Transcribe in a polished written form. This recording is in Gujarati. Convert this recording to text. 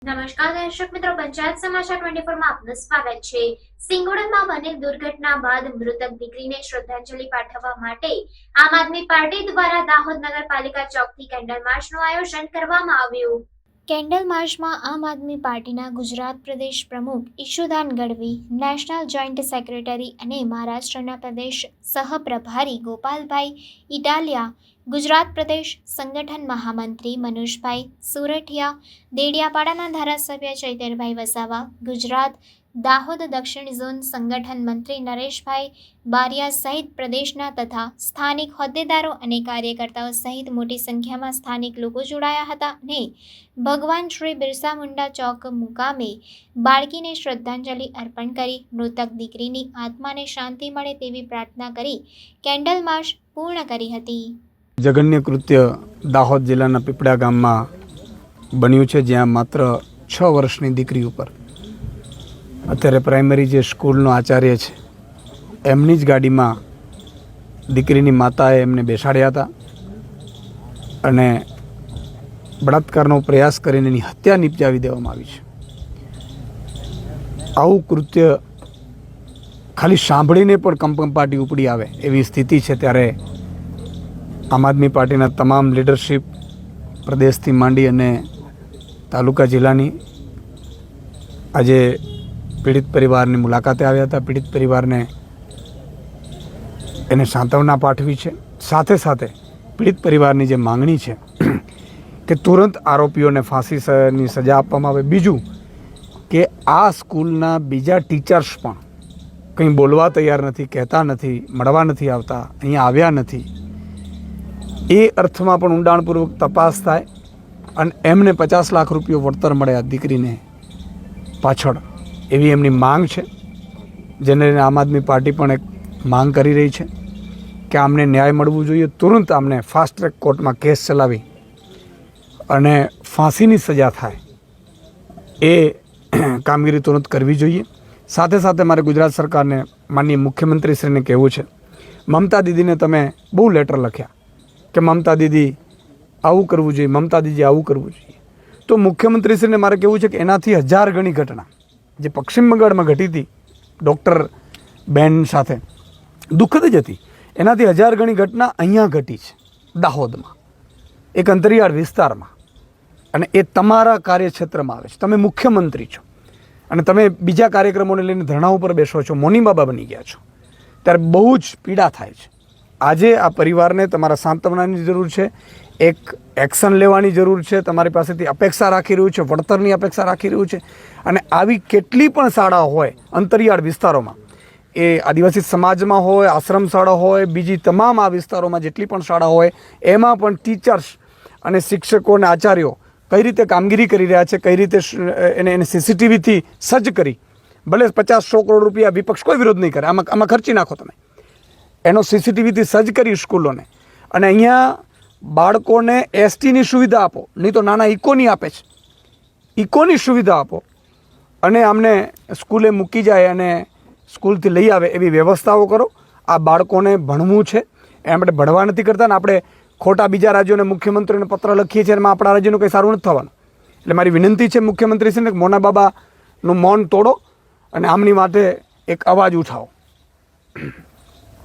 નમસ્કાર દર્શક મિત્રો, પંચાયત સમાચાર 24 માં આપનું સ્વાગત છે। સિંગોડામાં બનેલ દુર્ઘટના બાદ મૃતક દીકરીને શ્રદ્ધાંજલિ પાઠવવા માટે આમ આદમી પાર્ટી દ્વારા દાહોદ નગરપાલિકા ચોકથી કેન્ડલ માર્ચનું આયોજન કરવામાં આવ્યું। કેન્ડલ માર્ચમાં આમ આદમી પાર્ટીના ગુજરાત પ્રદેશ પ્રમુખ Isudan Gadhvi, national joint secretary અને મહારાષ્ટ્રના પ્રદેશ સહપ્રભારી ગોપાલભાઈ ઇટાલિયા, ગુજરાત પ્રદેશ સંગઠન મહામંત્રી મનોજભાઈ સુરઠિયા, દેડિયાપાડાના ધારાસભ્ય ચૈતરભાઈ વસાવા, ગુજરાત દાહોદ દક્ષિણ ઝોન સંગઠન મંત્રી નરેશભાઈ બારિયા સહિત પ્રદેશના તથા સ્થાનિક હોદ્દેદારો અને કાર્યકર્તાઓ સહિત મોટી સંખ્યામાં સ્થાનિક લોકો જોડાયા હતા અને ભગવાન શ્રી બિરસા મુંડા ચોક મુકામે બાળકીને શ્રદ્ધાંજલિ અર્પણ કરી મૃતક દીકરીની આત્માને શાંતિ મળે તેવી પ્રાર્થના કરી કેન્ડલ માર્ચ પૂર્ણ કરી હતી। જઘન્ય કૃત્ય દાહોદ જિલ્લાના પીપળા ગામમાં બન્યું છે, જ્યાં માત્ર 6 વર્ષની દીકરી ઉપર અત્યારે પ્રાઇમરી જે સ્કૂલનો આચાર્ય છે એમની જ ગાડીમાં દીકરીની માતાએ એમને બેસાડ્યા હતા અને બળાત્કારનો પ્રયાસ કરીને એની હત્યા નિપજાવી દેવામાં આવી છે। આવું કૃત્ય ખાલી સાંભળીને પણ કંપકંપાટી ઉપડી આવે એવી સ્થિતિ છે। ત્યારે આમ આદમી પાર્ટીના તમામ લીડરશિપ પ્રદેશથી માંડી અને તાલુકા જિલ્લાની આજે પીડિત પરિવારની મુલાકાતે આવ્યા હતા। પીડિત પરિવારને એને સાંત્વના પાઠવી છે। સાથે સાથે પીડિત પરિવારની જે માંગણી છે કે તુરંત આરોપીઓને ફાંસીની સજા આપવામાં આવે। બીજું કે આ સ્કૂલના બીજા ટીચર્સ પણ કંઈ બોલવા તૈયાર નથી, કહેતા નથી, મળવા નથી આવતા, અહીંયા આવ્યા નથી, એ અર્થમાં પણ ઊંડાણપૂર્વક તપાસ થાય અને એમને 50 લાખ રૂપિયા વળતર મળે આ દીકરીને પાછળ, એવી એમની માંગ છે, જેને આમ આદમી પાર્ટી પણ એક માંગ કરી રહી છે કે આમને ન્યાય મળવું જોઈએ। તુરંત આમને ફાસ્ટ ટ્રેક કોર્ટમાં કેસ ચલાવી અને ફાંસીની સજા થાય એ કામગીરી તુરંત કરવી જોઈએ। સાથે સાથે મારે ગુજરાત સરકારને, માનનીય મુખ્યમંત્રીશ્રીને કહેવું છે, મમતા દીદીને તમે બહુ લેટર લખ્યા કે મમતા દીદી આવું કરવું જોઈએ, મમતા દીદી આવું કરવું જોઈએ, તો મુખ્યમંત્રીશ્રીને મારે કહેવું છે કે એનાથી 1000 ગણી ઘટના જે પશ્ચિમ બંગાળમાં ઘટી હતી ડૉક્ટર બેન સાથે, દુઃખદ જ હતી, એનાથી 1000 ગણી ઘટના અહીંયા ઘટી છે દાહોદમાં, એક અંતરિયાળ વિસ્તારમાં, અને એ તમારા કાર્યક્ષેત્રમાં આવે છે। તમે મુખ્યમંત્રી છો અને તમે બીજા કાર્યક્રમોને લઈને ધરણા ઉપર બેસો છો, મોની બાબા બની ગયા છો, ત્યારે બહુ જ પીડા થાય છે। આજે આ પરિવારને તમારા સાંત્વનાની જરૂર છે, એક એક્શન લેવાની જરૂર છે, તમારી પાસેથી અપેક્ષા રાખી રહ્યું છે, વળતરની અપેક્ષા રાખી રહ્યું છે। અને આવી કેટલી પણ શાળાઓ હોય અંતરિયાળ વિસ્તારોમાં, એ આદિવાસી સમાજમાં હોય, આશ્રમ શાળા હોય, બીજી તમામ આ વિસ્તારોમાં જેટલી પણ શાળા હોય, એમાં પણ ટીચર્સ અને શિક્ષકો અને આચાર્યો કઈ રીતે કામગીરી કરી રહ્યા છે, કઈ રીતે એને સીસીટીવીથી સજ્જ કરી, ભલે 50-100 કરોડ રૂપિયા વિપક્ષ કોઈ વિરોધ નહીં કરે, આમાં ખર્ચી નાખો તમે, એનો સીસીટીવીથી સજ્જ કરી સ્કૂલોને, અને અહીંયા બાળકોને એસટીની સુવિધા આપો, નહીં તો નાના ઇકોની આપે છે, ઇકોની સુવિધા આપો અને આમને સ્કૂલે મૂકી જાય અને સ્કૂલથી લઈ આવે એવી વ્યવસ્થાઓ કરો। આ બાળકોને ભણવું છે, એ આપણે ભણવા નથી કરતા ને આપણે ખોટા બીજા રાજ્યોને મુખ્યમંત્રીને પત્ર લખીએ છીએ, એમાં આપણા રાજ્યનું કંઈ સારું નથી થવાનું। એટલે મારી વિનંતી છે મુખ્યમંત્રીશ્રીને કે મોના બાબાનું મૌન તોડો અને આમની માટે એક અવાજ ઉઠાવો।